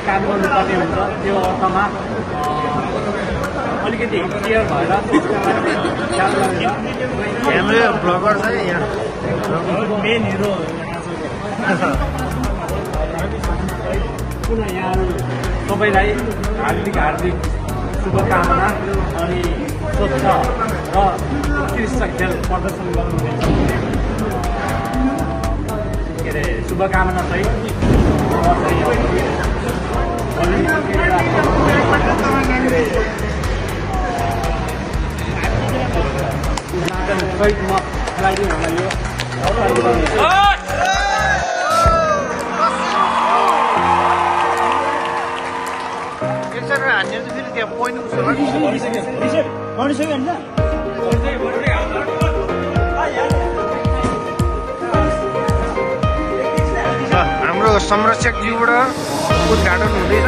काम गर्नुपर्ने हुन्छ त्यो अर्थमा अलिकति क्लियर भएर हाम्रो ब्लगर छ यहाँ मेन हिरो पुनः यहाँ सबैलाई हार्दिक शुभकामना अनि स्वच्छ र उत्कृष्ट खेल प्रदर्शन गर्नुहुनेछ के अरे शुभकामना चाहिँ सहितमा खेलाइदिनु होला यो यसरी हान्ने चाहिँ फेरि त्यहाँ पोइन्ट उस हाम्रो संरक्षकज्यूबाट उद्घाटन हुँदैछ।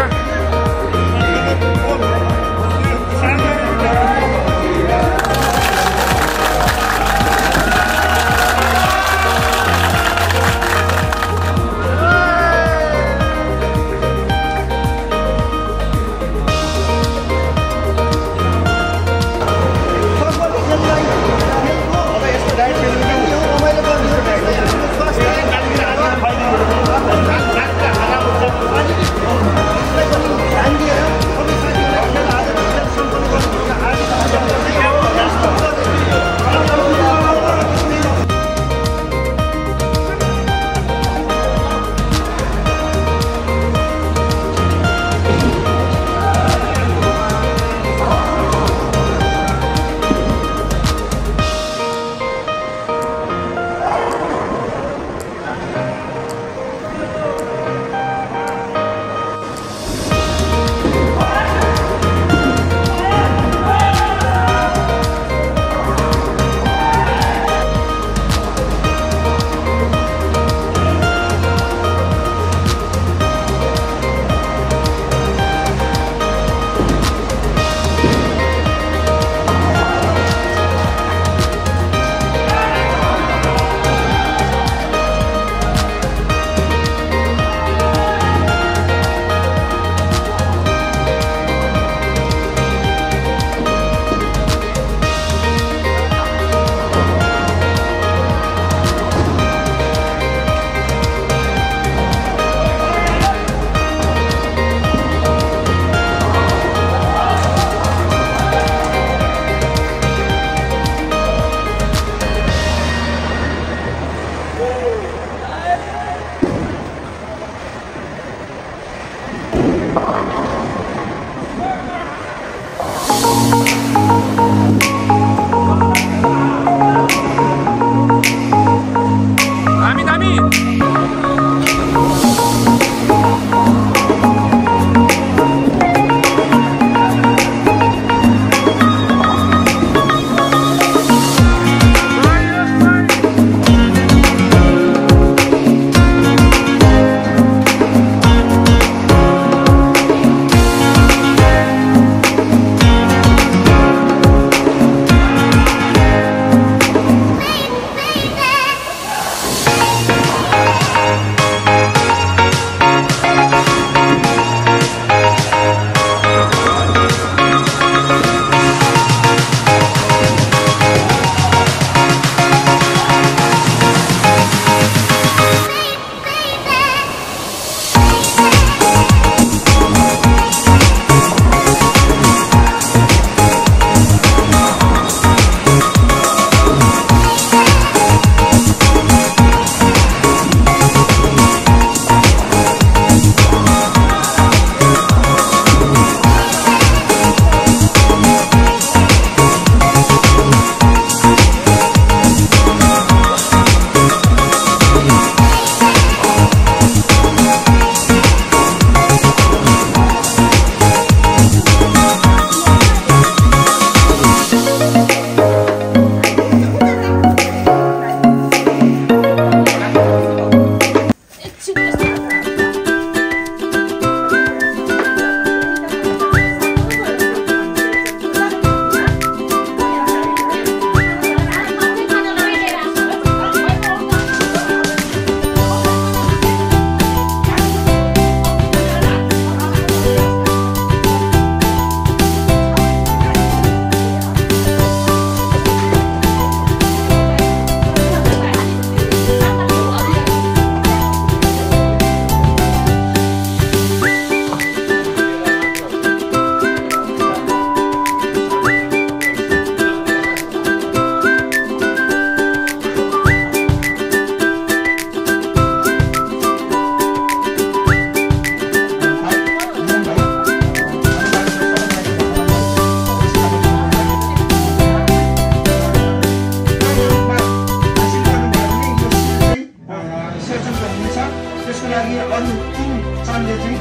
अरू 3 सनले चाहिँ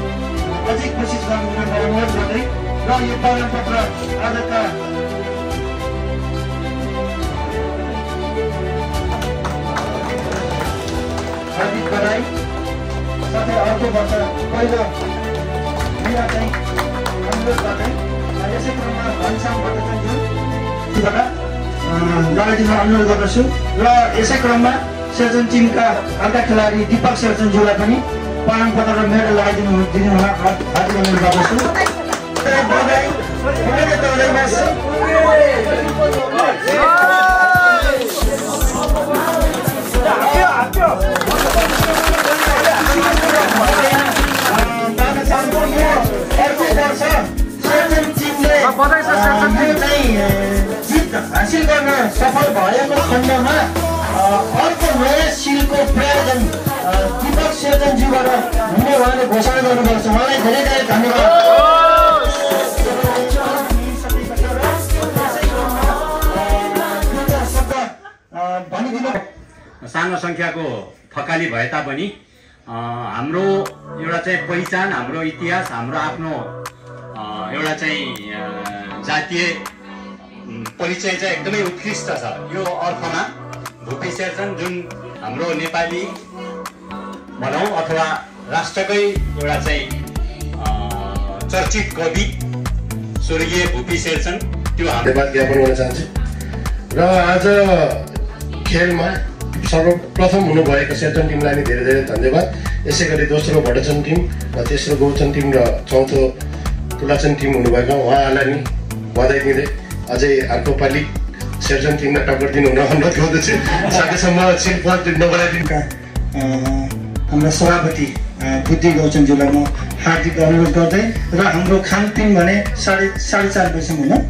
अझै कोसिस गर्नु अनुरोध गर्दै र यो प्रमाणपत्र आजका हार्दिक बधाई साथै अर्को वर्ष पहिलो बिहा चाहिँ अनुरोध गर्दै यसै क्रममा घनश्याम भट्टाचार्यज्यूबाट लगाइदिन अनुरोध गर्दछु र यसै क्रममा सर्जन टिमका अर्का खेलाडी दीपक सर्जनज्यूलाई पनि प्रमाणपत्र र मेडल लगाइदिनु हार्दिक अनुरोध गर्दछु। जित हासिल गर्न सफल भएको खण्डमा अर्को नयाँ सिलको प्रायोजन दीपक सर्जनज्यूबाट हुने उहाँले घोषणा गर्नुभएको छ। उहाँलाई धेरै धेरै धन्यवाद। सानो संख्याको थकाली भए तापनि हाम्रो एउटा चाहिँ पहिचान, हाम्रो इतिहास, हाम्रो आफ्नो एउटा चाहिँ जातीय परिचय चाहिँ एकदमै उत्कृष्ट छ। यो अर्थमा भुपी शेरचन जुन हाम्रो नेपाली भनौँ अथवा राष्ट्रकै एउटा चाहिँ चर्चित कवि स्वर्गीय भुपी शेरचन त्यो धन्यवाद ज्ञापन गर्न चाहन्छु। र आज खेलमा सर्वप्रथम हुनुभएको शेरचन टिमलाई नि धेरै धेरै धन्यवाद। यसै गरी दोस्रो भट्टाचन टिम र तेस्रो गौचन टिम र चौथो तुलाचन टिम हुनुभएको उहाँहरूलाई नि बधाई दिँदै अझै अर्को पालि शेरचन टिमलाई टक्कर दिनु हुन अनुरोध गर्दछु। सकेसम्म सिलपट नबनाइदिनुका हाम्रा सभापति बुद्धि गौचनज्यूलाई म हार्दिक अनुरोध गर्दै र हाम्रो खानपिन भने साढे 4:30 बजीसम्म होइन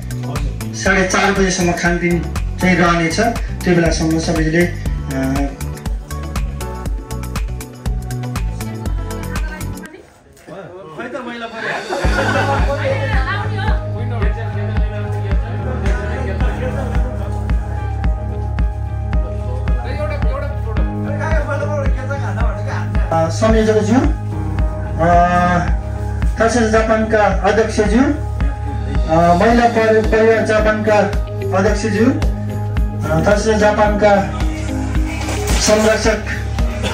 4:30 बजीसम्म खानपिन चाहिँ रहनेछ। त्यो बेलासम्म सबैले संयोजकज्यू, तसेच जापानका अध्यक्षज्यू, महिला परिवार जापानका अध्यक्षज्यू, तसेच जापानका संरक्षक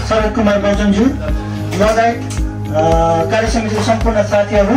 शरद कुमार गौतमज्यू लगायत कार्य समितिको सम्पूर्ण साथीहरू